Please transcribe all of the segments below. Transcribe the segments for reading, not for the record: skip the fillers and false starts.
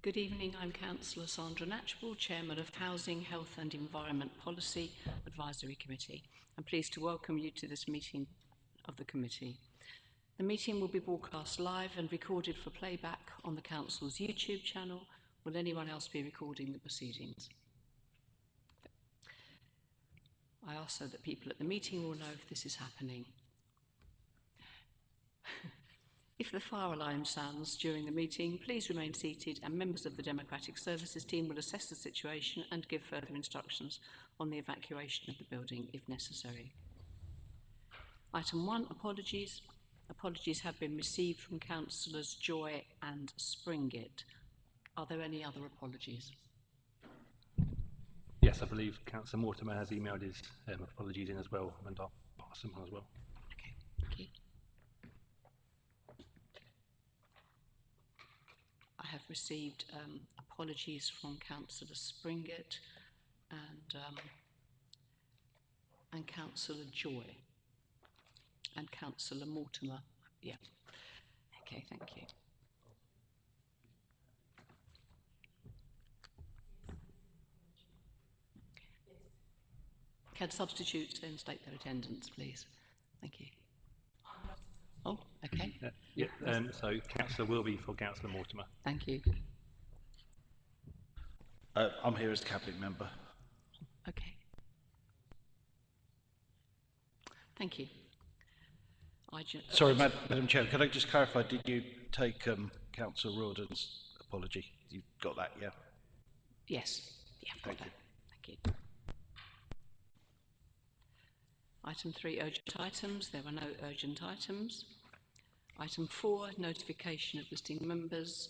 Good evening, I'm Councillor Sandra Natchwell, Chairman of Housing, Health and Environment Policy Advisory Committee. I'm pleased to welcome you to this meeting of the committee. The meeting will be broadcast live and recorded for playback on the Council's YouTube channel. Will anyone else be recording the proceedings? I ask so that people at the meeting will know if this is happening. If the fire alarm sounds during the meeting, please remain seated and members of the Democratic Services team will assess the situation and give further instructions on the evacuation of the building if necessary. Item 1, apologies. Apologies have been received from Councillors Joy and Springett. Are there any other apologies? Yes, I believe Councillor Mortimer has emailed his apologies in as well, and I'll pass them on as well. Okay, thank you. I have received apologies from Councillor Springett and Councillor Joy and Councillor Mortimer. Yeah. Okay, thank you. Can substitutes then state their attendance, please? Thank you. Oh, okay. So Councillor Wilby for Councillor Mortimer. Thank you. I'm here as the Cabinet Member. Okay. Thank you. Sorry, Madam Chair, could I just clarify, did you take Councillor Rawdon's apology? You got that, yeah? Yes. Yeah, Thank you. Thank you. Item 3, urgent items. There are no urgent items. Item 4, notification of visiting members.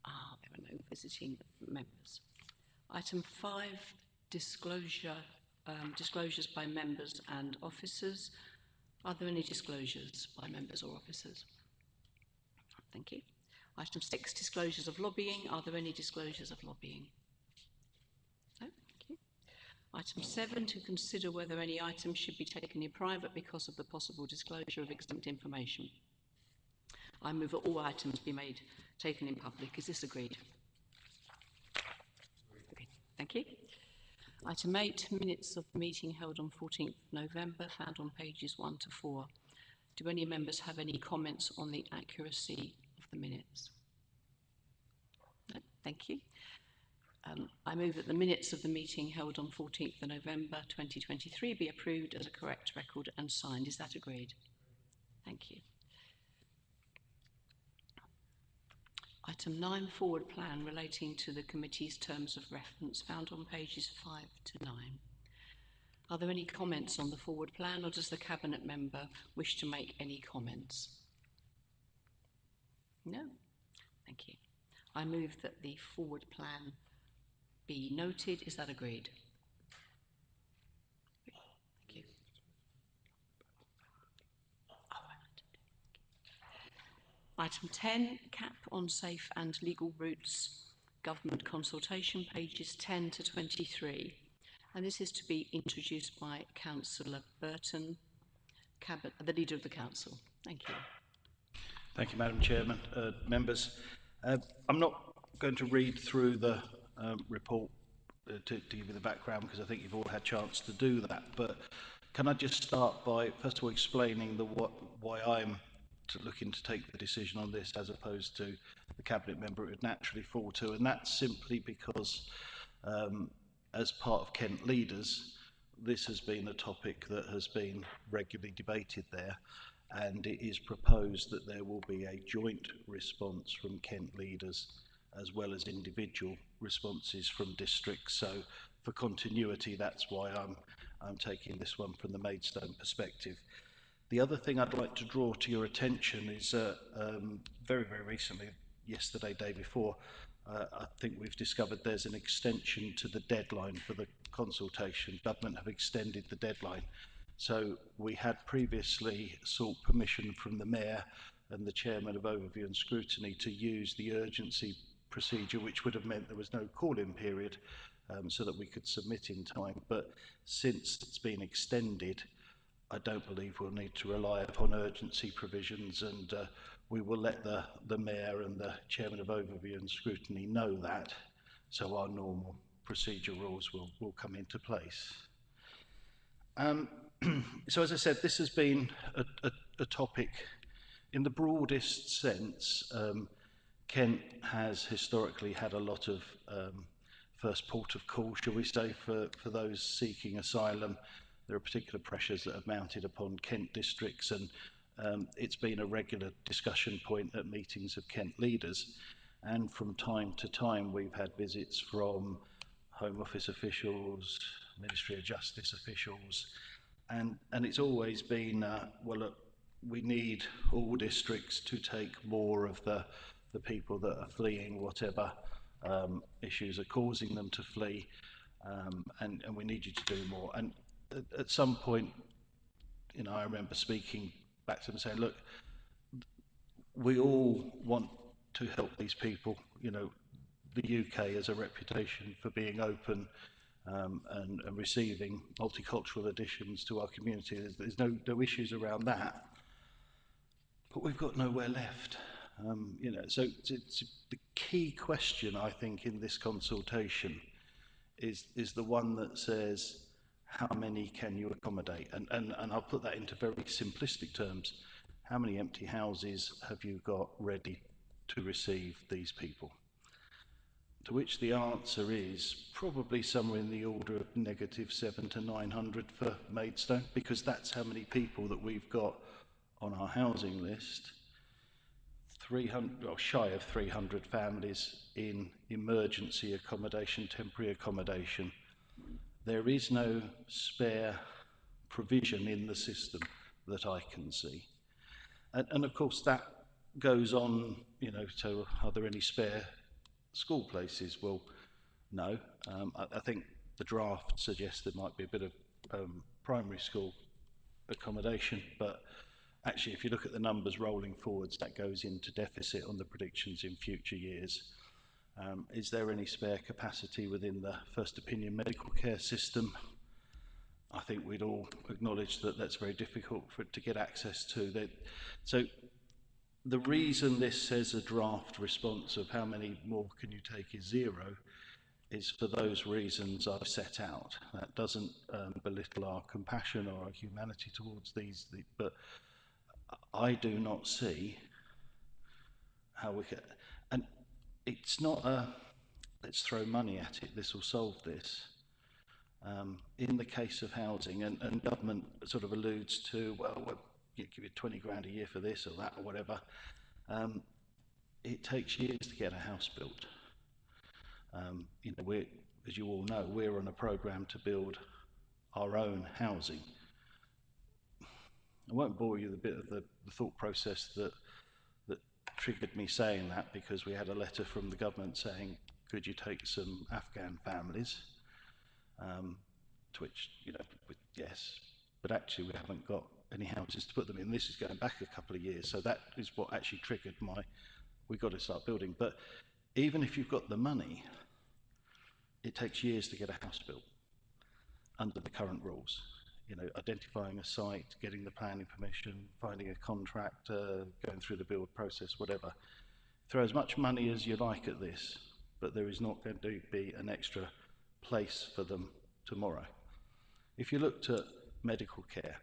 There are no visiting members. Item 5, disclosures by members and officers. Are there any disclosures by members or officers? Thank you. Item 6, disclosures of lobbying. Are there any disclosures of lobbying? No, thank you. Item 7, to consider whether any items should be taken in private because of the possible disclosure of exempt information. I move that all items be taken in public. Is this agreed? Okay, thank you. Item 8, minutes of the meeting held on 14th November, found on pages 1 to 4. Do any members have any comments on the accuracy of the minutes? No, thank you. I move that the minutes of the meeting held on 14th November 2023 be approved as a correct record and signed. Is that agreed? Thank you. Item 9, forward plan relating to the committee's terms of reference, found on pages 5 to 9. Are there any comments on the forward plan, or does the Cabinet member wish to make any comments? No? Thank you. I move that the forward plan be noted. Is that agreed? Thank you. Item 10, cap on safe and legal routes, government consultation, pages 10 to 23. And this is to be introduced by Councillor Burton, the Leader of the Council. Thank you. Thank you, Madam Chairman. Members, I'm not going to read through the report to give you the background, because I think you've all had a chance to do that. But can I just start by, first of all, explaining why I'm looking to take the decision on this as opposed to the Cabinet member it would naturally fall to, and that's simply because as part of Kent Leaders, this has been a topic that has been regularly debated there, and it is proposed that there will be a joint response from Kent Leaders as well as individual responses from districts. So for continuity, that's why I'm taking this one from the Maidstone perspective. The other thing I'd like to draw to your attention is very, very recently, yesterday, day before, I think we've discovered there's an extension to the deadline for the consultation. Government have extended the deadline. So we had previously sought permission from the Mayor and the Chairman of Overview and Scrutiny to use the urgency procedure, which would have meant there was no call-in period, so that we could submit in time. But since it's been extended, I don't believe we'll need to rely upon urgency provisions, and we will let the Mayor and the Chairman of Overview and Scrutiny know that, so our normal procedure rules will come into place. So as I said, this has been a topic in the broadest sense. Kent has historically had a lot of first port of call, shall we say, for those seeking asylum. There are particular pressures that have mounted upon Kent districts, and it's been a regular discussion point at meetings of Kent leaders. And from time to time, we've had visits from Home Office officials, Ministry of Justice officials, and it's always been, well, look, we need all districts to take more of the people that are fleeing whatever issues are causing them to flee, and we need you to do more. And at some point, you know, I remember speaking back to them saying, look, we all want to help these people. You know, the UK has a reputation for being open and receiving multicultural additions to our community. There's no issues around that, but we've got nowhere left. You know, so it's the key question, I think, in this consultation is the one that says, how many can you accommodate? And I'll put that into very simplistic terms. How many empty houses have you got ready to receive these people? To which the answer is probably somewhere in the order of -700 to 900 for Maidstone, because that's how many people that we've got on our housing list. 300, or shy of 300 families in emergency accommodation, temporary accommodation. There is no spare provision in the system that I can see. And of course that goes on, you know, so are there any spare school places? Well, no. I think the draft suggests there might be a bit of primary school accommodation, but actually if you look at the numbers rolling forwards, that goes into deficit on the predictions in future years. Is there any spare capacity within the first opinion medical care system? I think we'd all acknowledge that that's very difficult for it to get access to. So the reason this says a draft response of how many more can you take is 0 is for those reasons I've set out. That doesn't belittle our compassion or our humanity towards these, but I do not see how we can, and it's not a, let's throw money at it, this will solve this. In the case of housing, and government sort of alludes to, well, we'll give you 20 grand a year for this or that or whatever. It takes years to get a house built. You know, as you all know, we're on a programme to build our own housing. I won't bore you with a bit of the thought process that triggered me saying that, because we had a letter from the government saying, could you take some Afghan families? To which, you know, yes, but actually we haven't got any houses to put them in. This is going back a couple of years, so that is what actually triggered we've got to start building. But even if you've got the money, it takes years to get a house built under the current rules. You know, identifying a site, getting the planning permission, finding a contractor, going through the build process, whatever. Throw as much money as you like at this, but there is not going to be an extra place for them tomorrow. If you looked at medical care,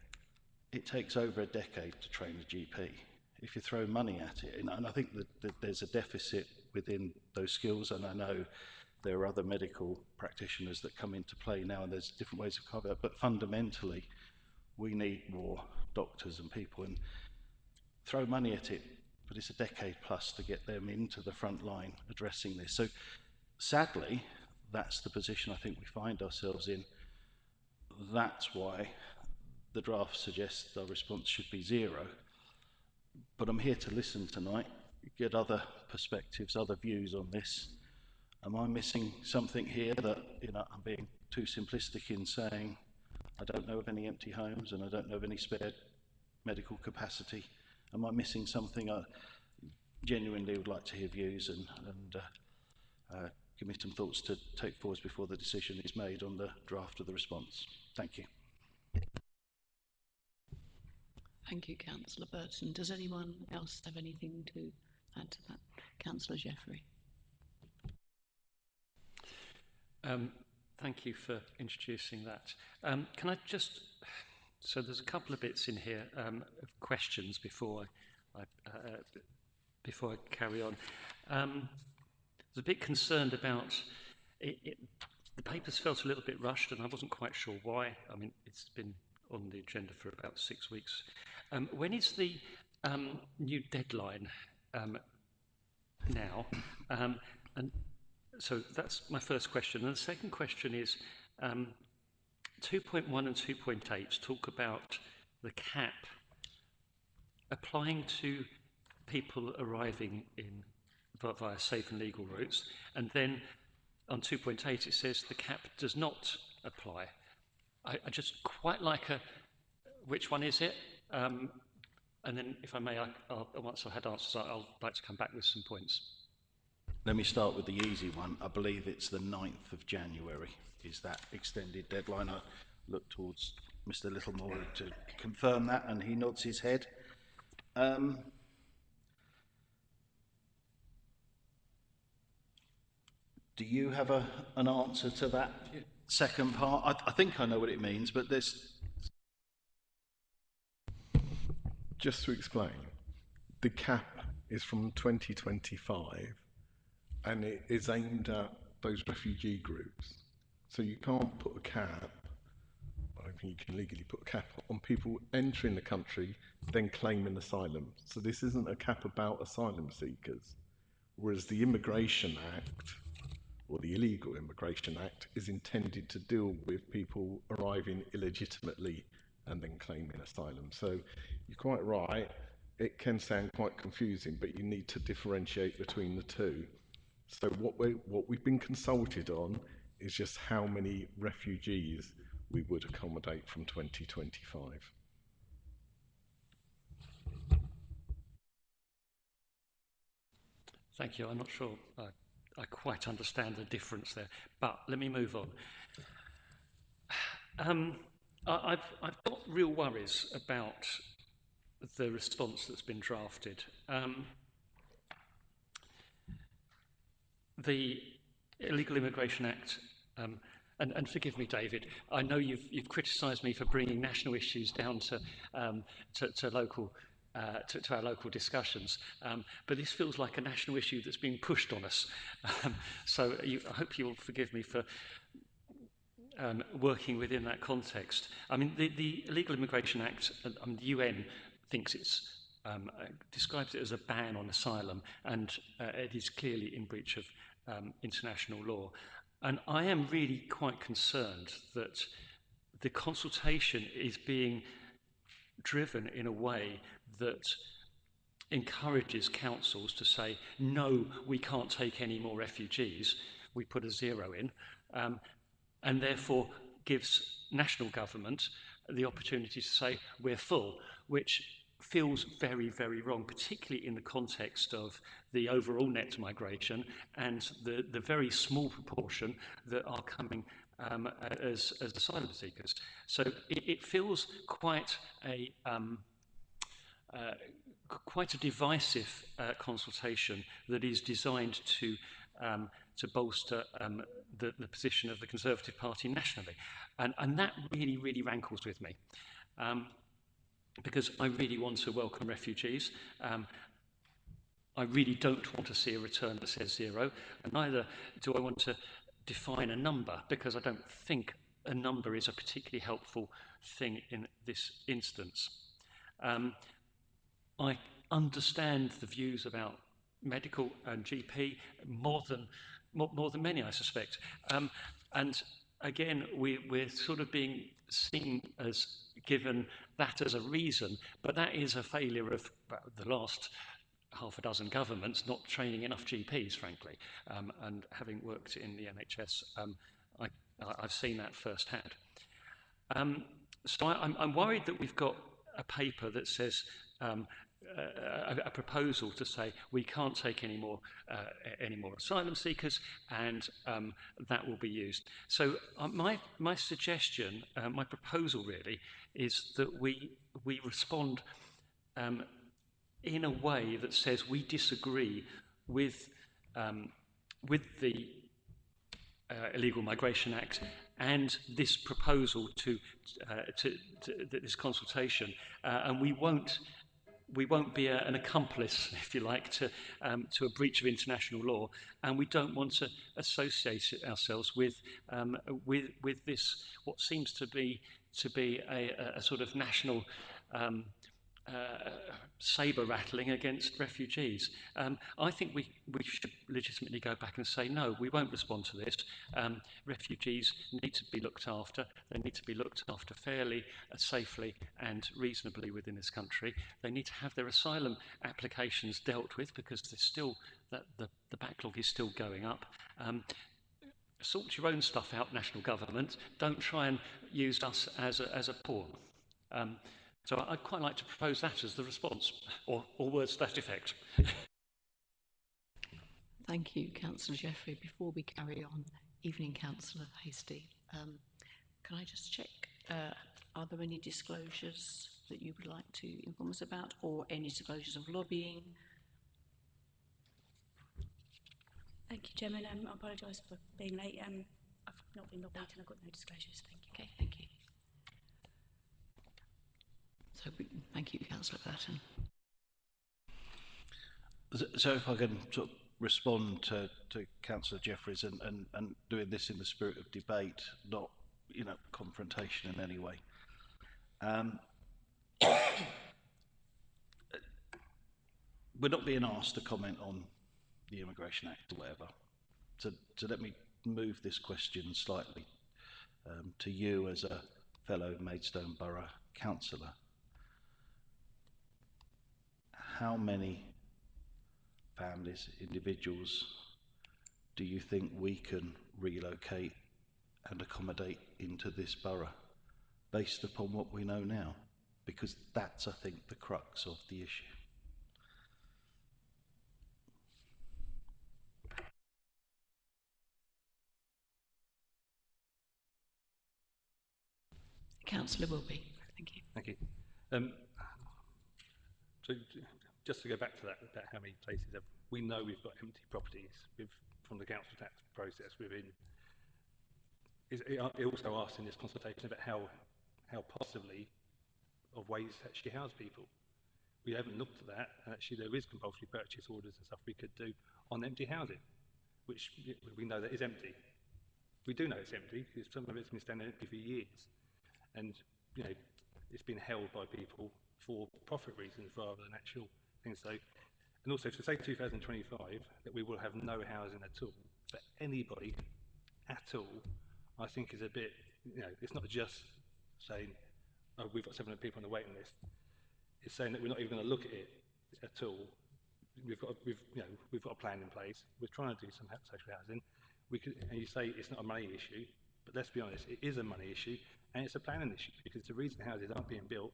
it takes over a decade to train a GP. If you throw money at it, and I think that there's a deficit within those skills, and I know there are other medical practitioners that come into play now, and there's different ways of cover, but fundamentally, we need more doctors and people, and throw money at it, but it's a decade plus to get them into the front line addressing this. So sadly, that's the position I think we find ourselves in. That's why the draft suggests our response should be 0. But I'm here to listen tonight, get other perspectives, other views on this. Am I missing something here that, you know, I'm being too simplistic in saying I don't know of any empty homes and I don't know of any spare medical capacity? Am I missing something? I genuinely would like to hear views and give me some thoughts to take forward before the decision is made on the draft of the response. Thank you. Thank you, Councillor Burton. Does anyone else have anything to add to that? Councillor Jeffrey. Thank you for introducing that. Can I just, so there's a couple of bits in here of questions before I carry on. I was a bit concerned about the papers felt a little bit rushed, and I wasn't quite sure why. I mean, it's been on the agenda for about 6 weeks. When is the new deadline now? And so that's my first question. And the second question is, 2.1 and 2.8 talk about the cap applying to people arriving in via safe and legal routes, and then on 2.8 it says the cap does not apply. I just quite like which one is it? And then if I may, once I've had answers, I'll like to come back with some points. Let me start with the easy one. I believe it's the 9th of January is that extended deadline. I look towards Mr. Littlemore to confirm that, and he nods his head. Do you have an answer to that second part? I think I know what it means, but there's... Just to explain, the cap is from 2025 and it is aimed at those refugee groups. So you can't put a cap, I don't think you can legally put a cap on people entering the country, then claiming asylum. So this isn't a cap about asylum seekers, whereas the Immigration Act, or the Illegal Immigration Act, is intended to deal with people arriving illegitimately and then claiming asylum. So you're quite right, it can sound quite confusing, but you need to differentiate between the two. So what we've been consulted on is just how many refugees we would accommodate from 2025. Thank you. I'm not sure I quite understand the difference there, but let me move on. I've got real worries about the response that's been drafted. The Illegal Immigration Act, and forgive me, David, I know you've criticised me for bringing national issues down to local. To our local discussions, but this feels like a national issue that's being pushed on us. So I hope you'll forgive me for working within that context. I mean, the Illegal Immigration Act, the UN thinks describes it as a ban on asylum, and it is clearly in breach of international law. And I am really quite concerned that the consultation is being driven in a way that encourages councils to say, no, we can't take any more refugees. We put a 0 in, and therefore gives national government the opportunity to say, we're full, which feels very, very wrong, particularly in the context of the overall net migration and the very small proportion that are coming as asylum seekers. So it feels quite a divisive consultation that is designed to bolster the position of the Conservative Party nationally, and that really, really rankles with me, because I really want to welcome refugees. I really don't want to see a return that says 0, and neither do I want to define a number, because I don't think a number is a particularly helpful thing in this instance. I understand the views about medical and GP more than many, I suspect. And again, we're sort of being seen as given that as a reason, but that is a failure of the last half a dozen governments not training enough GPs, frankly. And having worked in the NHS, I've seen that firsthand. So I'm worried that we've got a paper that says a proposal to say we can't take any more asylum seekers, and that will be used. So my suggestion, my proposal really, is that we respond in a way that says we disagree with the Illegal Migration Act and this proposal to this consultation, and we won't be an accomplice, if you like, to a breach of international law, and we don't want to associate ourselves with this what seems to be a sort of national sabre rattling against refugees. I think we should legitimately go back and say, no, we won't respond to this. Refugees need to be looked after. They need to be looked after fairly, safely and reasonably within this country. They need to have their asylum applications dealt with, because there's still the backlog is still going up. Sort your own stuff out, national government. Don't try and use us as a pawn. So I'd quite like to propose that as the response, or words to that effect. Thank you, Councillor Jeffrey. Before we carry on, evening, Councillor Hasty. Can I just check, are there any disclosures that you would like to inform us about, or any disclosures of lobbying? Thank you, Chairman. I apologise for being late. I've not been lobbied and I've got no disclosures. Thank you. Okay, thank you. So, thank you, Councillor Burton. So if I can sort of respond to Councillor Jeffries and doing this in the spirit of debate, not, you know, confrontation in any way. We're not being asked to comment on the Immigration Act or whatever. So let me move this question slightly to you as a fellow Maidstone Borough councillor. How many families, individuals, do you think we can relocate and accommodate into this borough based upon what we know now? Because that's, I think, the crux of the issue. Councillor Wilby. Thank you. Thank you. So just to go back to that, about how many places we know we've got empty properties from the council tax process within. It also asks in this consultation about how possibly of ways to actually house people. We haven't looked at that, and actually there is compulsory purchase orders and stuff we could do on empty housing, which we know that is empty. We do know it's empty because some of it's been standing empty for years, and you know it's been held by people for profit reasons rather than actual things. So, and also to say 2025 that we will have no housing at all for anybody at all, I think is a bit, you know, it's not just saying, oh, we've got 700 people on the waiting list. It's saying that we're not even going to look at it at all. We've got a plan in place. We're trying to do some social housing. And you say it's not a money issue, but let's be honest, it is a money issue and it's a planning issue, because the reason houses aren't being built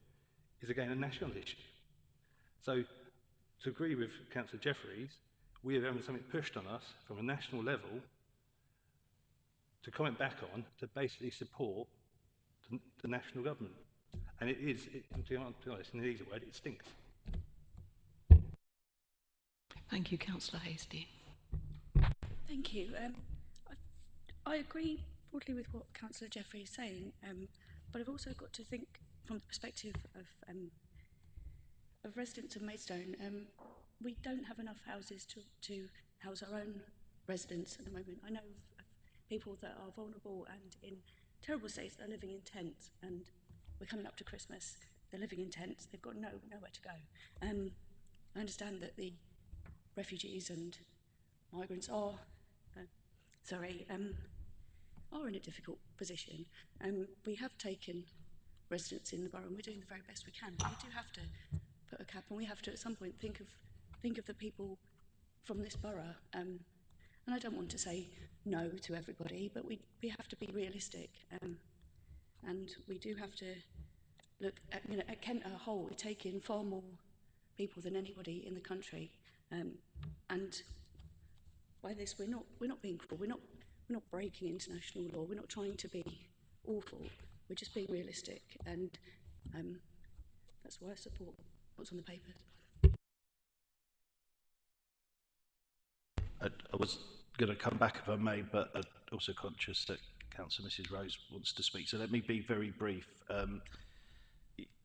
is again a national issue. So to agree with Councillor Jeffries, we have having something pushed on us from a national level to comment back on to basically support the national government. And it is, to be honest, in an easy word, it stinks. Thank you, Councillor Hasty. Thank you. I agree broadly with what Councillor Jeffrey is saying, but I've also got to think from the perspective of residents of Maidstone. We don't have enough houses to house our own residents at the moment. I know of people that are vulnerable and in terrible states that are living in tents, and we're coming up to Christmas, they're living in tents, they've got nowhere to go. I understand that the refugees and migrants are in a difficult position. We have taken residents in the borough and we're doing the very best we can. But we do have to put a cap, and we have to at some point think of the people from this borough. And I don't want to say no to everybody, but we have to be realistic. And we do have to look at, at Kent as a whole. We take in far more people than anybody in the country. And by this, we're not being cruel. We're not breaking international law. We're not trying to be awful. We're just being realistic, and that's why I support what's on the papers. I was going to come back if I may, but I'm also conscious that Councillor Mrs Rose wants to speak. So let me be very brief.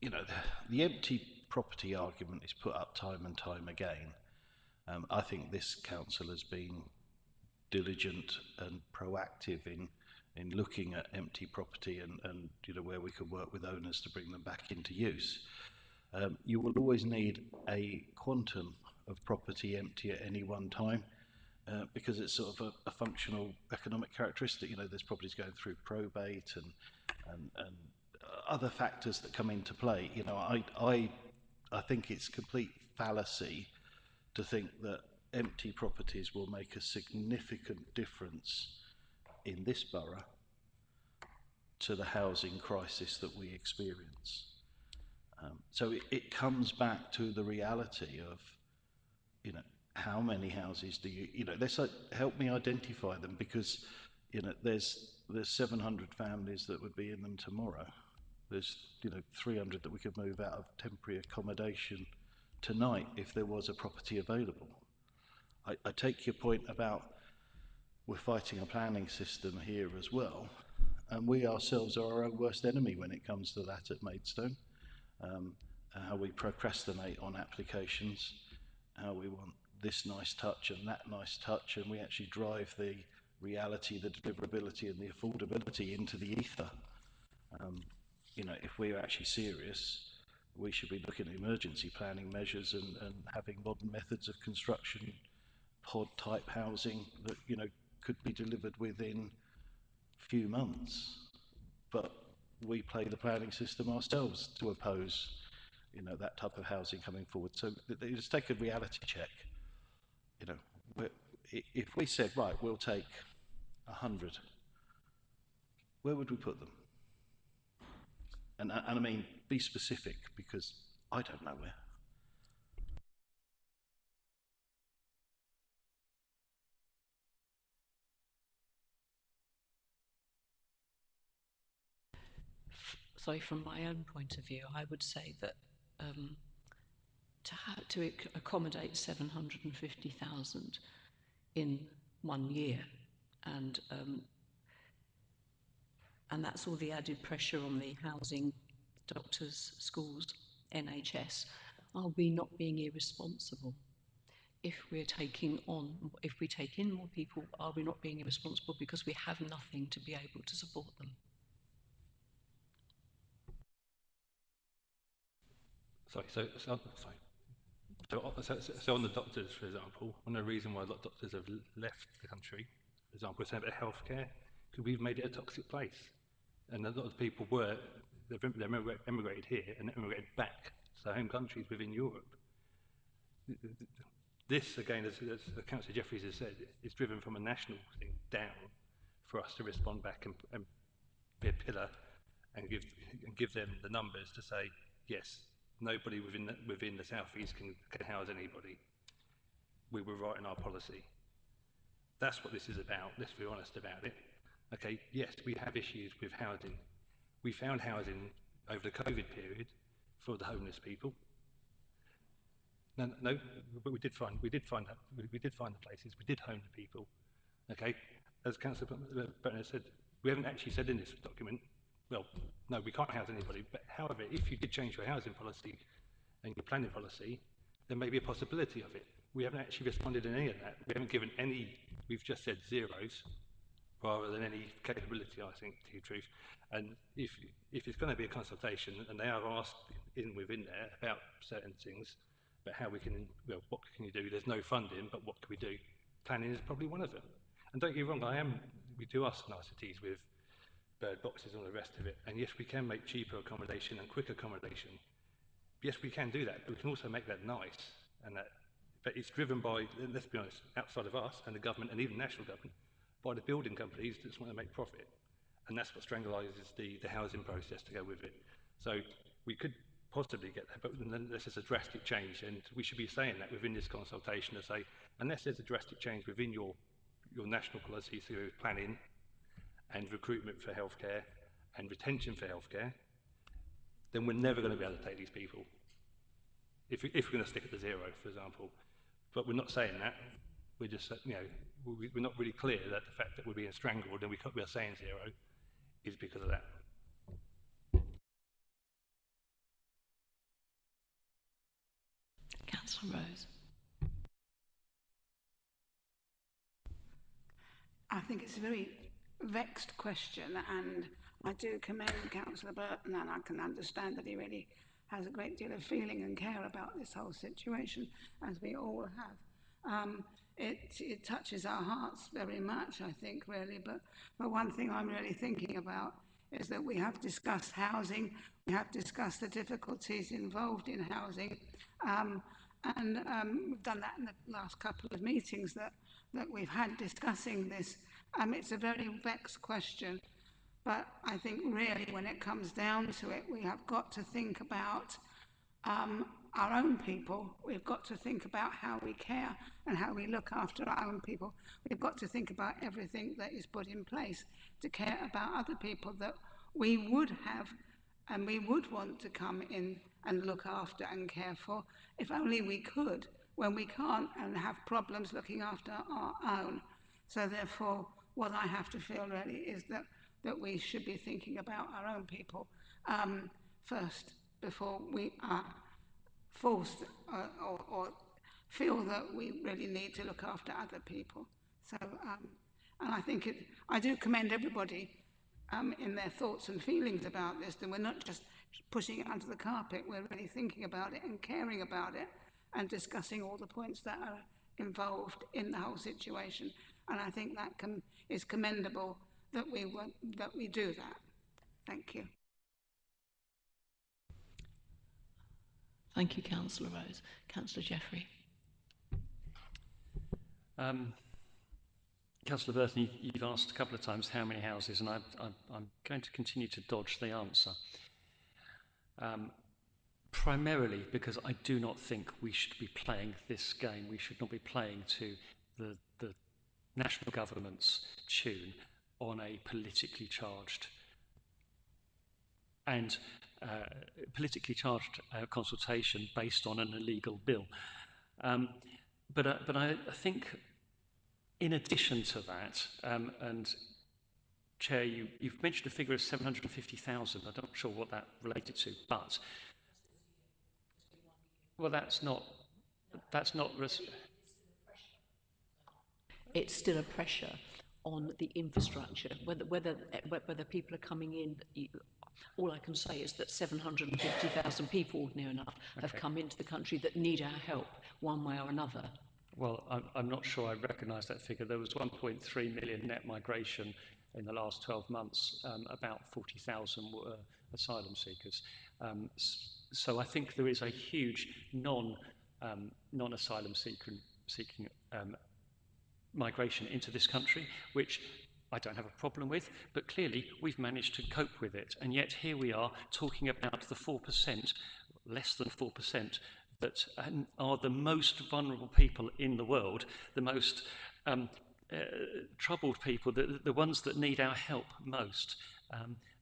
You know, the empty property argument is put up time and time again. I think this council has been diligent and proactive in looking at empty property and you know, where we can work with owners to bring them back into use. You will always need a quantum of property empty at any one time. Because it's sort of a functional economic characteristic. You know, there's properties going through probate and other factors that come into play. You know, I think it's complete fallacy to think that empty properties will make a significant difference in this borough to the housing crisis that we experience. So it comes back to the reality of, you know, how many houses do you know, let's help me identify them, because, you know, there's 700 families that would be in them tomorrow. There's, you know, 300 that we could move out of temporary accommodation tonight if there was a property available. I take your point about we're fighting a planning system here as well, and we ourselves are our own worst enemy when it comes to that at Maidstone. How we procrastinate on applications, how we want this nice touch and that nice touch, and we actually drive the reality, the deliverability and the affordability into the ether. You know, if we're actually serious, we should be looking at emergency planning measures and having modern methods of construction, pod type housing that, you know, could be delivered within few months. But we play the planning system ourselves to oppose, you know, that type of housing coming forward. So just take a reality check. You know, if we said, right, we'll take 100, where would we put them? And I mean, be specific, because I don't know where. So from my own point of view, I would say that to accommodate 750,000 in 1 year, and that's all the added pressure on the housing, doctors, schools, NHS. Are we not being irresponsible? If we take in more people, are we not being irresponsible because we have nothing to be able to support them? So on the doctors, for example, one of the reasons why a lot of doctors have left the country, for example, we're saying about healthcare, because we've made it a toxic place. And a lot of people they emigrated here and emigrated back to their home countries within Europe. This, again, as Councillor Jeffries has said, is driven from a national thing down for us to respond back and be a pillar and give them the numbers to say, yes, nobody within the South East can house anybody. We were right in our policy. That's what this is about. Let's be honest about it. Okay, yes, we have issues with housing. We found housing over the COVID period for the homeless people. No, but we did find the places. We did home the people. Okay, as Councillor Brenner said, we haven't actually said in this document, well, no, we can't house anybody. But however, if you did change your housing policy and your planning policy, there may be a possibility of it. We haven't actually responded in any of that. We haven't given any. We've just said zeros, rather than any capability, I think, to tell you the truth. And if it's going to be a consultation, and they are asked within there about certain things, about how we can, well, what can you do? There's no funding, but what can we do? Planning is probably one of them. And don't get me wrong, we do ask niceties with bird boxes and all the rest of it. And yes, we can make cheaper accommodation and quicker accommodation. Yes, we can do that, but we can also make that nice. But it's driven by, let's be honest, outside of us and the government and even national government, by the building companies that just want to make profit. And that's what strangulizes the housing process to go with it. So we could possibly get there, but unless there's a drastic change, and we should be saying that within this consultation, to say, unless there's a drastic change within your national policy through planning and recruitment for healthcare and retention for healthcare, then we're never going to be able to take these people. If we're going to stick at the zero, for example. But we're not saying that. We're just, we're not really clear that the fact that we're being strangled and we're saying zero is because of that. Councillor Rose. I think it's a very vexed question, and I do commend Councillor Burton, and I can understand that he really has a great deal of feeling and care about this whole situation, as we all have. It touches our hearts very much, I think, really, but one thing I'm really thinking about is that we have discussed housing, we have discussed the difficulties involved in housing, and we've done that in the last couple of meetings that we've had discussing this. It's a very vexed question, but I think really when it comes down to it, we have got to think about our own people. We've got to think about how we care and how we look after our own people. We've got to think about everything that is put in place to care about other people that we would have and we would want to come in and look after and care for if only we could, when we can't and have problems looking after our own. So therefore, what I have to feel really is that we should be thinking about our own people first before we are forced or feel that we really need to look after other people. So, and I think I do commend everybody in their thoughts and feelings about this, and we're not just pushing it under the carpet, we're really thinking about it and caring about it and discussing all the points that are involved in the whole situation. And I think that is commendable that we do that. Thank you. Thank you, Councillor Rose. Councillor Jeffrey. Councillor Burton, you've asked a couple of times how many houses, and I'm going to continue to dodge the answer. Primarily because I do not think we should be playing this game. We should not be playing to the national government's tune on a politically charged consultation based on an illegal bill. But I think in addition to that, and Chair, you've mentioned a figure of 750,000. I'm not sure what that related to, but well, that's not. It's still a pressure on the infrastructure, whether people are coming in. All I can say is that 750,000 people, near enough, have come into the country that need our help one way or another. Well, I'm not sure I recognise that figure. There was 1.3 million net migration in the last 12 months. About 40,000 were asylum seekers. So I think there is a huge non-asylum seeking migration into this country, which I don't have a problem with, but clearly we've managed to cope with it. And yet here we are talking about the 4%, less than 4%, that are the most vulnerable people in the world, the most troubled people, the ones that need our help most.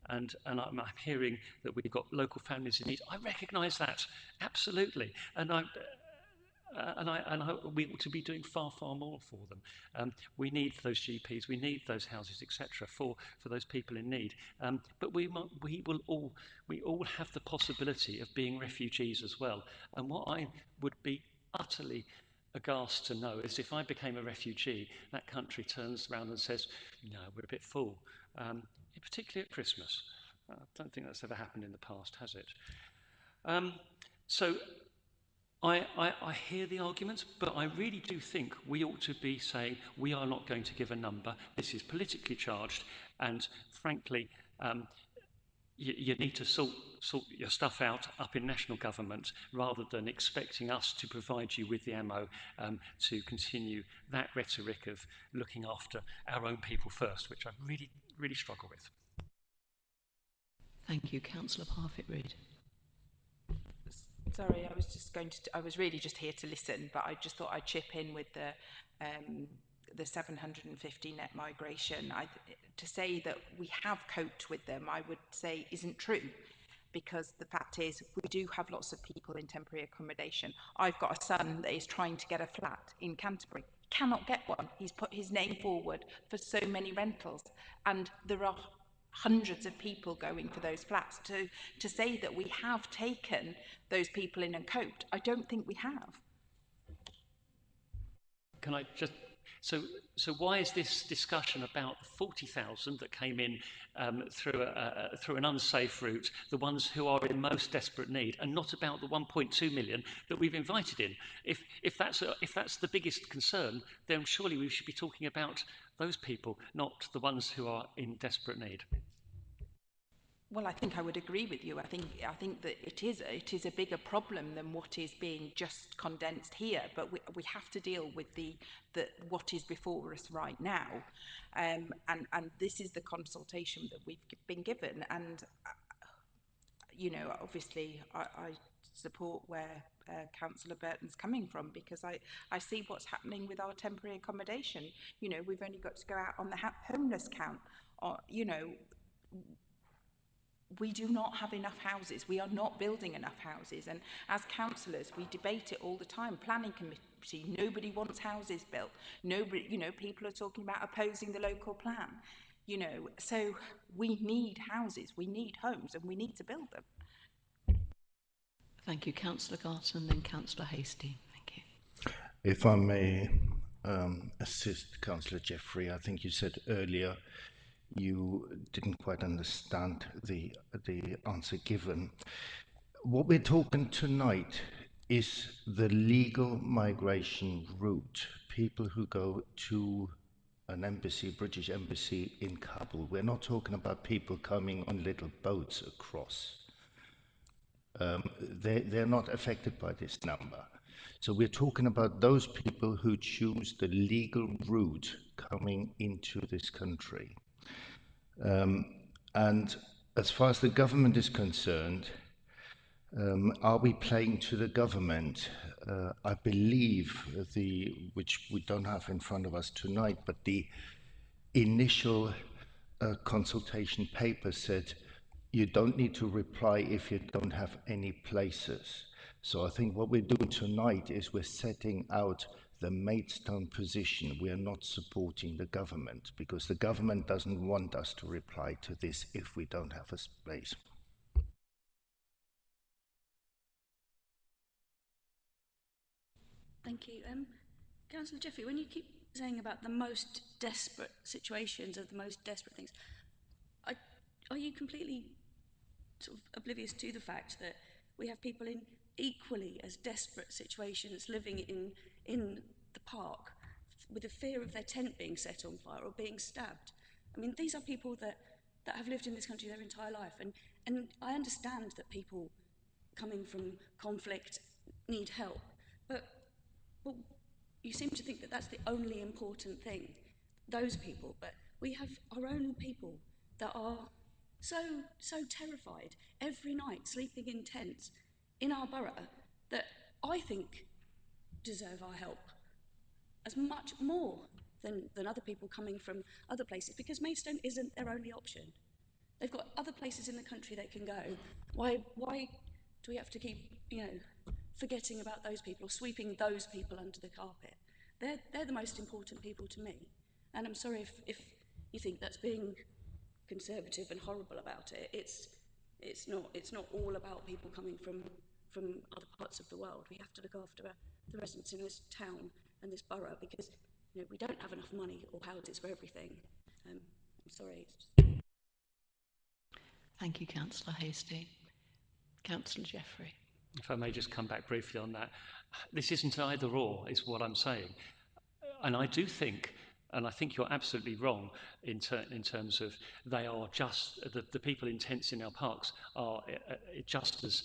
And I'm hearing that we've got local families in need. I recognise that, absolutely. And we ought to be doing far, far more for them. We need those GPs, we need those houses, etc., for those people in need. But we all have the possibility of being refugees as well. And what I would be utterly aghast to know is if I became a refugee, that country turns around and says, no, we're a bit full, particularly at Christmas. I don't think that's ever happened in the past, has it? So I hear the arguments, but I really do think we ought to be saying we are not going to give a number. This is politically charged, and frankly, you need to sort your stuff out up in national government rather than expecting us to provide you with the ammo to continue that rhetoric of looking after our own people first, which I really, really struggle with. Thank you. Councillor Parfitt-Reid. Sorry, I was just going to. I was really just here to listen, but I just thought I'd chip in with the 750 net migration. To say that we have coped with them, I would say isn't true, because the fact is we do have lots of people in temporary accommodation. I've got a son that is trying to get a flat in Canterbury. Cannot get one. He's put his name forward for so many rentals, and there are hundreds of people going for those flats. To say that we have taken those people in and coped, I don't think we have. Can I just, so why is this discussion about the 40,000 that came in through an unsafe route, the ones who are in most desperate need, and not about the 1.2 million that we've invited in? If that's the biggest concern, then surely we should be talking about those people, not the ones who are in desperate need. Well, I think I would agree with you. I think that it is a bigger problem than what is being just condensed here. But we have to deal with the what is before us right now, and this is the consultation that we've been given. And you know, obviously, I support where Councillor Burton's coming from, because I see what's happening with our temporary accommodation. You know, we've only got to go out on the homeless count. Or, you know, we do not have enough houses. We are not building enough houses. And as councillors, we debate it all the time. Planning committee, nobody wants houses built. Nobody, you know, people are talking about opposing the local plan. You know, so we need houses, we need homes, and we need to build them. Thank you, Councillor Garton, then Councillor Hastie. Thank you. If I may assist Councillor Jeffrey, I think you said earlier you didn't quite understand the answer given. What we're talking tonight is the legal migration route. People who go to an embassy, British embassy in Kabul. We're not talking about people coming on little boats across. They're not affected by this number. So we're talking about those people who choose the legal route coming into this country. And as far as the government is concerned, are we playing to the government? I believe which we don't have in front of us tonight, but the initial consultation paper said you don't need to reply if you don't have any places. So I think what we're doing tonight is we're setting out the Maidstone position. We are not supporting the government, because the government doesn't want us to reply to this if we don't have a space. Thank you. Councillor Jeffrey, when you keep saying about the most desperate situations or the most desperate things, are you completely sort of oblivious to the fact that we have people in equally as desperate situations living in the park with the fear of their tent being set on fire or being stabbed? I mean, these are people that have lived in this country their entire life, and I understand that people coming from conflict need help, but you seem to think that that's the only important thing, those people. But we have our own people that are so terrified every night, sleeping in tents in our borough, that I think deserve our help as much more than other people coming from other places, because Maidstone isn't their only option. They've got other places in the country they can go. Why do we have to keep, you know, forgetting about those people or sweeping those people under the carpet? They're the most important people to me. And I'm sorry if you think that's being conservative and horrible about it. It's not all about people coming from other parts of the world. We have to look after the residents in this town and this borough, because, you know, we don't have enough money or houses for everything. I'm sorry. Thank you, Councillor Hastie. Councillor Jeffrey. If I may just come back briefly on that. This isn't either or, is what I'm saying. And I do think, and I think you're absolutely wrong in terms of they are just, the people in tents in our parks are just as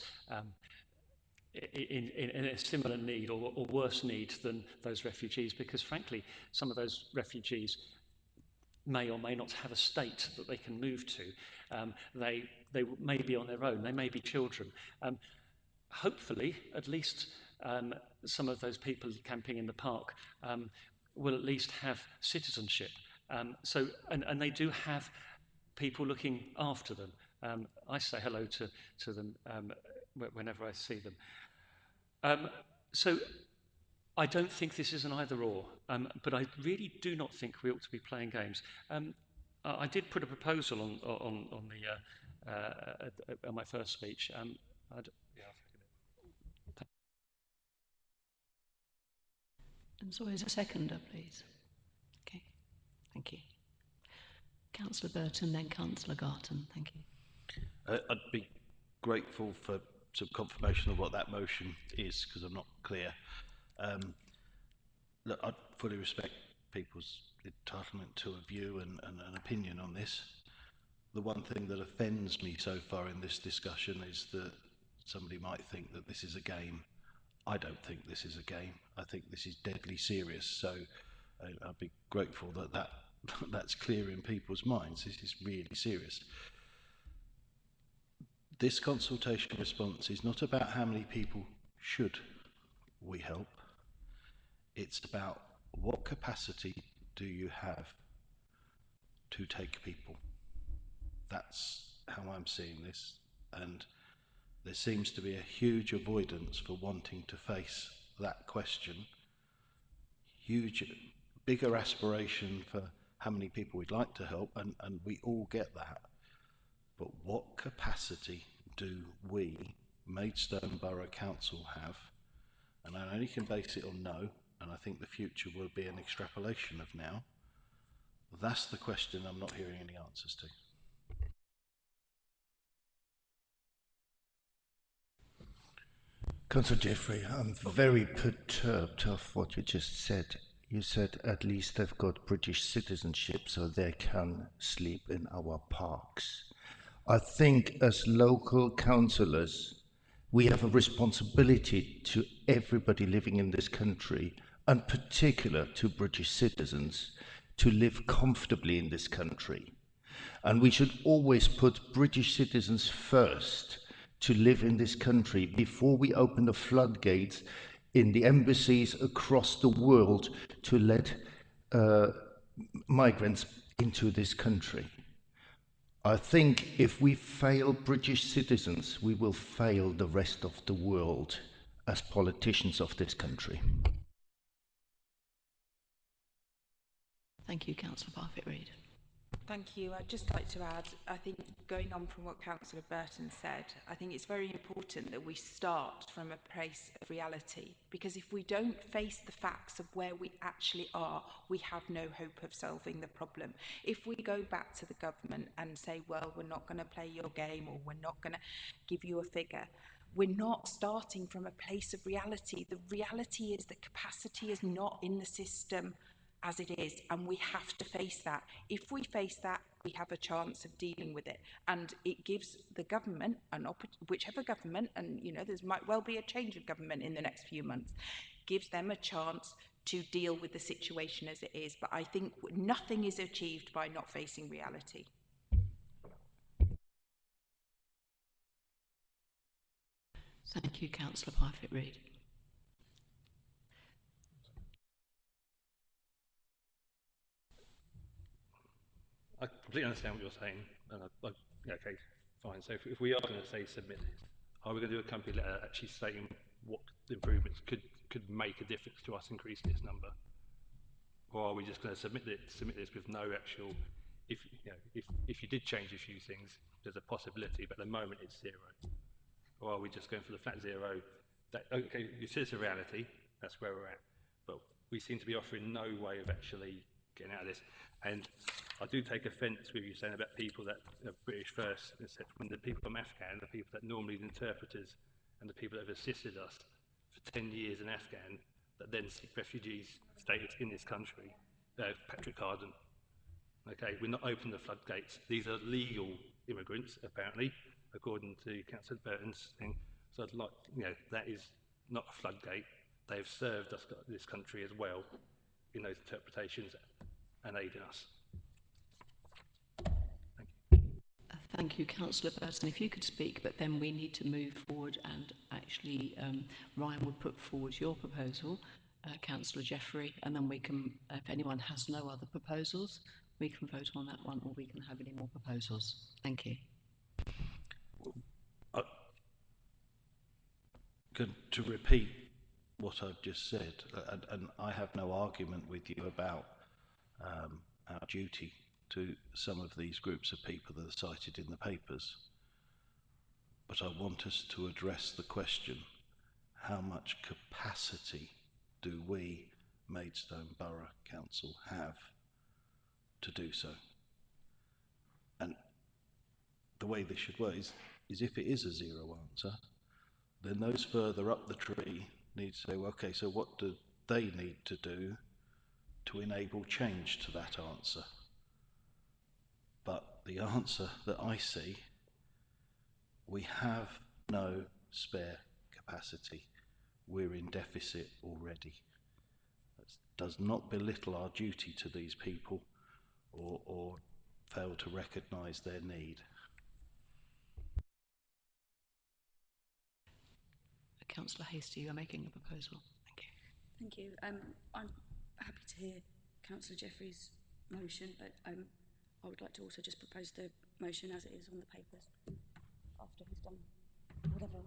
in a similar need or worse need than those refugees, because frankly, some of those refugees may or may not have a state that they can move to. They may be on their own, they may be children. hopefully, at least some of those people camping in the park will at least have citizenship. And they do have people looking after them. I say hello to them whenever I see them. So I don't think this is an either-or, but I really do not think we ought to be playing games. I did put a proposal on my first speech. Yeah, I'll second it. And so is a seconder, please. Okay, thank you. Councillor Burton, then Councillor Garton. Thank you. I'd be grateful for some confirmation of what that motion is, because I'm not clear. Look, I fully respect people's entitlement to a view and an opinion on this. The one thing that offends me so far in this discussion is that somebody might think that this is a game. I don't think this is a game. I think this is deadly serious. So I'd be grateful that that's clear in people's minds. This is really serious. This consultation response is not about how many people should we help. It's about what capacity do you have to take people. That's how I'm seeing this, and there seems to be a huge avoidance for wanting to face that question. Bigger aspiration for how many people we'd like to help, and we all get that. But what capacity do we, Maidstone Borough Council, have? And I only can base it on no, and I think the future will be an extrapolation of now. That's the question I'm not hearing any answers to. Councillor Jeffrey, I'm very perturbed of what you just said. You said at least they've got British citizenship so they can sleep in our parks. I think as local councillors, we have a responsibility to everybody living in this country, and particular to British citizens, to live comfortably in this country. And we should always put British citizens first to live in this country before we open the floodgates in the embassies across the world to let migrants into this country. I think if we fail British citizens, we will fail the rest of the world as politicians of this country. Thank you, Councillor Parfitt-Reid. Thank you. I'd just like to add, I think going on from what Councillor Burton said, I think it's very important that we start from a place of reality, because if we don't face the facts of where we actually are, we have no hope of solving the problem. If we go back to the government and say, well, we're not going to play your game, or we're not going to give you a figure, we're not starting from a place of reality. The reality is that capacity is not in the system as it is, and we have to face that. If we face that, we have a chance of dealing with it, and it gives the government whichever government, and you know, there might well be a change of government in the next few months, gives them a chance to deal with the situation as it is. But I think nothing is achieved by not facing reality. Thank you, Councillor Parfitt-Reid. I completely understand what you're saying, and okay, fine. So if we are going to say submit this, are we going to do a company letter actually stating what improvements could make a difference to us increasing this number, or are we just going to submit this with no actual? If you did change a few things, there's a possibility, but at the moment it's zero. Or are we just going for the flat zero? Okay, you see it's a reality. That's where we're at, but we seem to be offering no way of actually getting out of this. And I do take offence with you saying about people that are British first, when the people from Afghan, the people that normally the interpreters and the people that have assisted us for 10 years in Afghan, that then seek refugees status in this country, Patrick Carden. Okay, we're not opening the floodgates. These are legal immigrants, apparently, according to Councillor Burton's thing. So I'd like, that is not a floodgate. They have served us, this country as well, in those interpretations and aiding us. Thank you, Councillor Burton. If you could speak, but then we need to move forward and actually, Ryan would put forward your proposal, Councillor Jeffrey, and then we can, if anyone has no other proposals, we can vote on that one, or we can have any more proposals. Thank you. To repeat what I've just said, and I have no argument with you about our duty to some of these groups of people that are cited in the papers, but I want us to address the question, how much capacity do we, Maidstone Borough Council, have to do so? And the way this should work is if it is a zero answer, then those further up the tree need to say, well, okay, so what do they need to do to enable change to that answer? But the answer that I see, we have no spare capacity. We're in deficit already. That does not belittle our duty to these people or fail to recognise their need. Councillor Hasty, you are making a proposal. Thank you. Thank you. I'm happy to hear Councillor Jeffrey's motion, but I would like to also just propose the motion as it is on the papers after he's done whatever.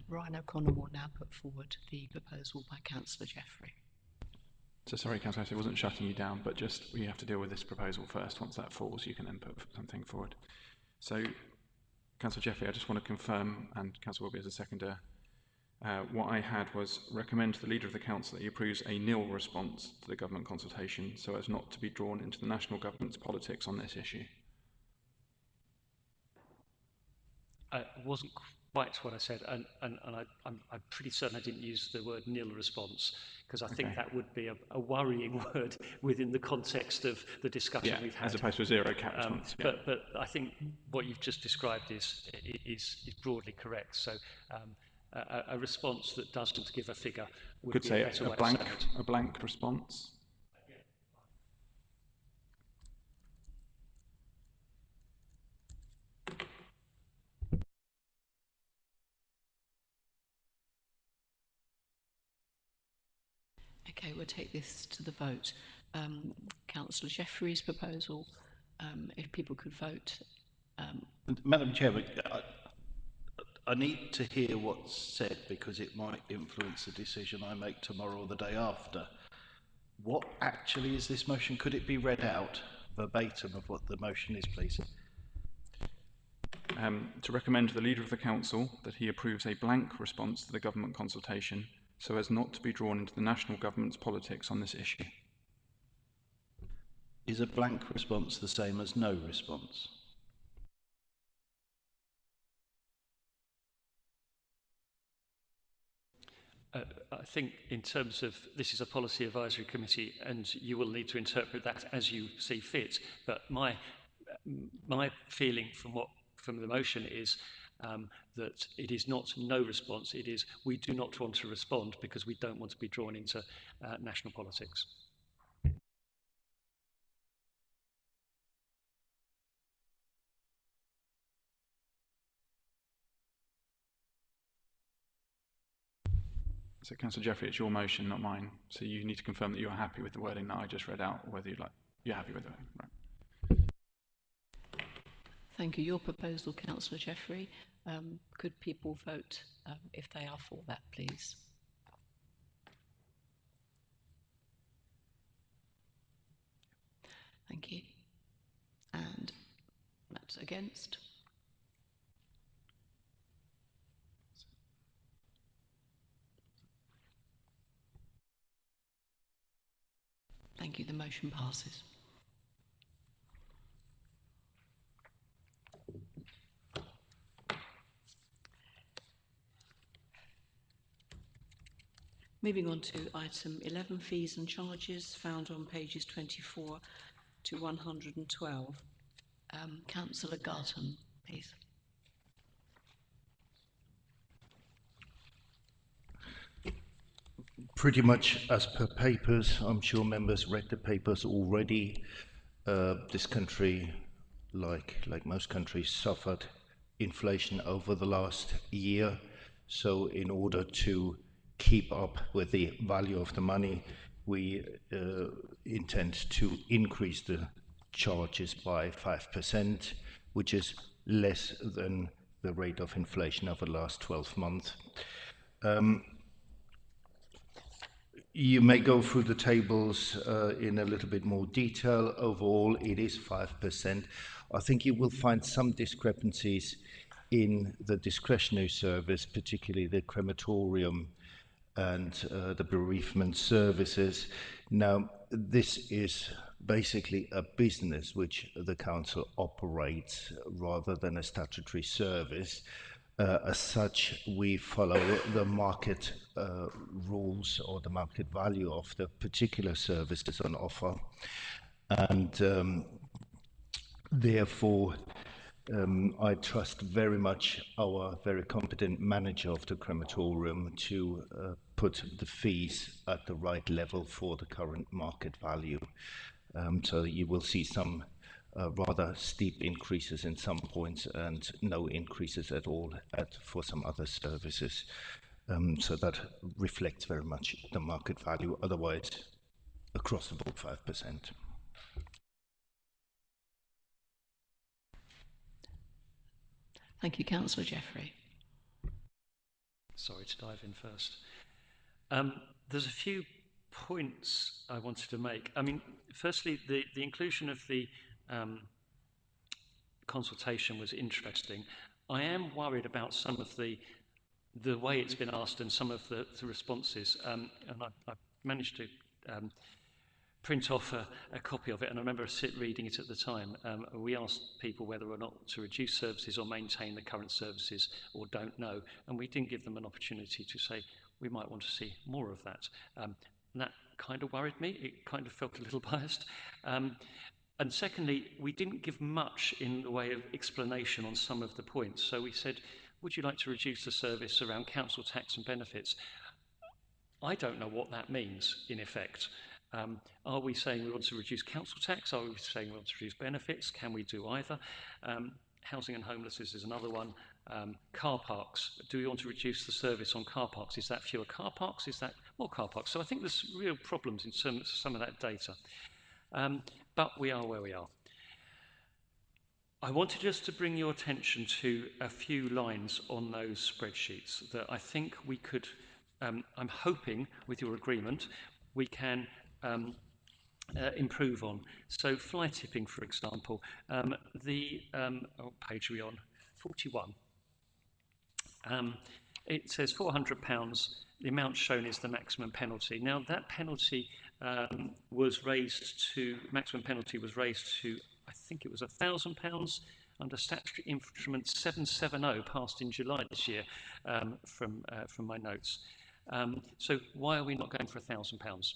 Ryan O'Connor will now put forward the proposal by Councillor Jeffrey. So sorry, Councillor, I wasn't shutting you down, but just we have to deal with this proposal first. Once that falls, you can then put something forward. So, Councillor Jeffrey, I just want to confirm, and Councillor Wilby as a seconder, what I had was recommend to the Leader of the Council that he approves a nil response to the government consultation so as not to be drawn into the national government's politics on this issue. It wasn't quite what I said, and I'm pretty certain I didn't use the word nil response, because I think that would be a worrying word within the context of the discussion we've had. As opposed to a zero cap response. But I think what you've just described is broadly correct. So a response that doesn't give a figure would could be say a better way a blank response. Okay, we'll take this to the vote. Councillor Jeffrey's proposal, if people could vote. Madam Chairman, I need to hear what's said because it might influence the decision I make tomorrow or the day after. What actually is this motion? Could it be read out verbatim of what the motion is, please? To recommend to the Leader of the Council that he approves a blank response to the government consultation so as not to be drawn into the national government's politics on this issue. Is a blank response the same as no response? I think in terms of this is a policy advisory committee and you will need to interpret that as you see fit, but my feeling from the motion is that it is not no response, it is we do not want to respond because we don't want to be drawn into national politics. So, Councillor Jeffrey, it's your motion, not mine. So you need to confirm that you are happy with the wording that I just read out, or whether you're happy with it. Right. Thank you. Your proposal, Councillor Jeffrey. Could people vote if they are for that, please? Thank you. And that's against. Thank you. The motion passes. Moving on to item 11, fees and charges, found on pages 24 to 112. Councillor Garton, please. Pretty much as per papers. I'm sure members read the papers already. This country, like most countries, suffered inflation over the last year. So in order to keep up with the value of the money, we intend to increase the charges by 5%, which is less than the rate of inflation over the last 12 months. You may go through the tables in a little bit more detail. Overall, it is 5%. I think you will find some discrepancies in the discretionary service, particularly the crematorium and the bereavement services. Now, this is basically a business which the council operates rather than a statutory service. As such, we follow the market rules or the market value of the particular services on offer, and therefore I trust very much our very competent manager of the crematorium to put the fees at the right level for the current market value. So you will see some rather steep increases in some points and no increases at all for some other services. So that reflects very much the market value, otherwise across the board 5%. Thank you, Councillor Jeffrey. Sorry to dive in first. There's a few points I wanted to make. I mean, firstly, the inclusion of the consultation was interesting. I am worried about some of the way it's been asked and some of the responses. And I managed to print off a copy of it, and I remember reading it at the time. We asked people whether or not to reduce services or maintain the current services or don't know, and we didn't give them an opportunity to say we might want to see more of that. And that kind of worried me. It kind of felt a little biased. And secondly, we didn't give much in the way of explanation on some of the points. So we said, would you like to reduce the service around council tax and benefits? I don't know what that means, in effect. Are we saying we want to reduce council tax? Are we saying we want to reduce benefits? Can we do either? Housing and homelessness is another one. Car parks. Do we want to reduce the service on car parks? Is that fewer car parks? Is that more car parks? So I think there's real problems in some of that data. But we are where we are. I wanted just to bring your attention to a few lines on those spreadsheets that I think we could, I'm hoping with your agreement, we can improve on. So fly tipping, for example, what page are we on? 41. It says £400. The amount shown is the maximum penalty. Now that penalty was raised to, maximum penalty was raised to, I think it was £1,000 under statutory instrument 770 passed in July this year from my notes. So why are we not going for £1,000?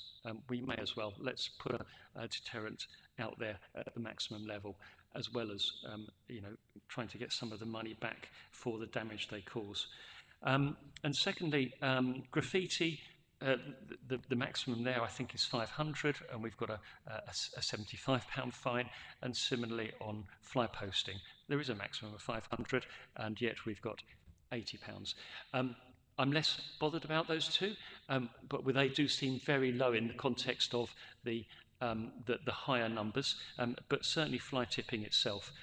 We may as well. Let's put a deterrent out there at the maximum level, as well as trying to get some of the money back for the damage they cause. And secondly, graffiti. The maximum there, I think, is 500, and we've got a £75 fine. And similarly on fly posting, there is a maximum of 500, and yet we've got £80. I'm less bothered about those two, but they do seem very low in the context of the higher numbers. But certainly fly tipping itself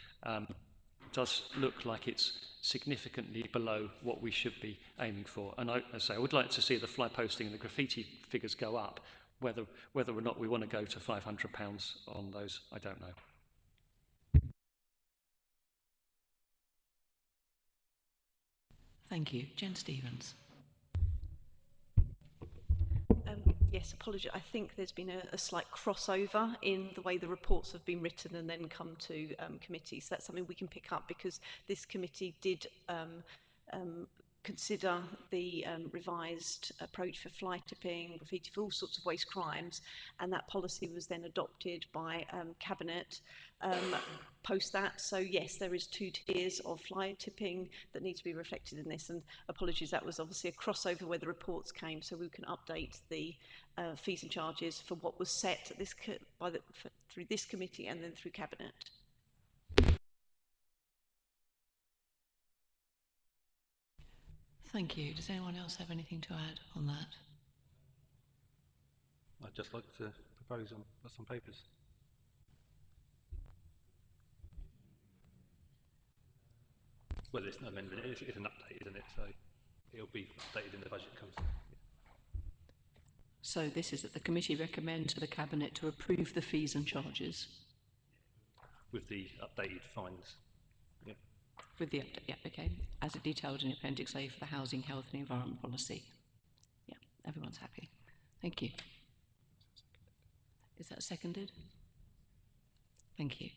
does look like it's significantly below what we should be aiming for. And I would like to see the fly posting and the graffiti figures go up. Whether or not we want to go to £500 on those, I don't know. Thank you. Jen Stevens. Yes, apologies. I think there's been a slight crossover in the way the reports have been written and then come to committee. So that's something we can pick up, because this committee did consider the revised approach for fly tipping, graffiti, for all sorts of waste crimes, and that policy was then adopted by Cabinet post that. So yes, there is 2 tiers of fly tipping that need to be reflected in this, and apologies, that was obviously a crossover where the reports came, so we can update the fees and charges for what was set at this through this committee and then through Cabinet. Thank you. Does anyone else have anything to add on that? I'd just like to propose on some papers. Well, it's an amendment, it's an update, isn't it? So it'll be updated in the budget comes. So this is that the committee recommend to the Cabinet to approve the fees and charges. With the updated fines. Yeah. With the update, yeah, okay. As detailed in Appendix A for the Housing, Health and Environment Policy. Yeah, everyone's happy. Thank you. Is that seconded? Thank you.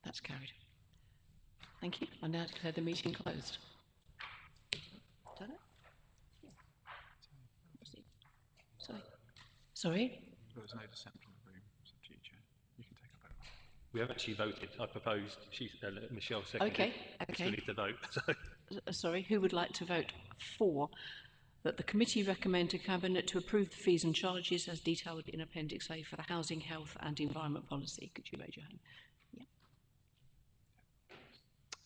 That's carried. Thank you. I now declare the meeting closed. Done it? Sorry. Sorry? There was no dissent from the room, so to you, Chair. You can take a vote. We have actually voted. I proposed. Michelle seconded. Okay. Still need to vote. So. Sorry, who would like to vote for that the committee recommend to Cabinet to approve the fees and charges as detailed in Appendix A for the Housing, Health and Environment Policy? Could you raise your hand? Yeah.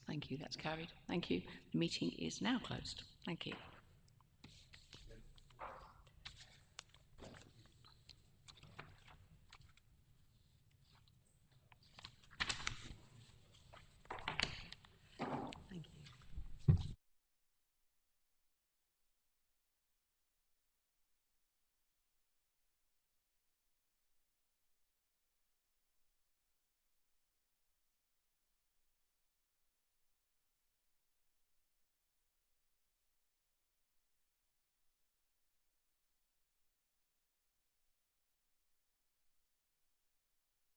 Thank you, that's carried. Thank you. The meeting is now closed. Thank you.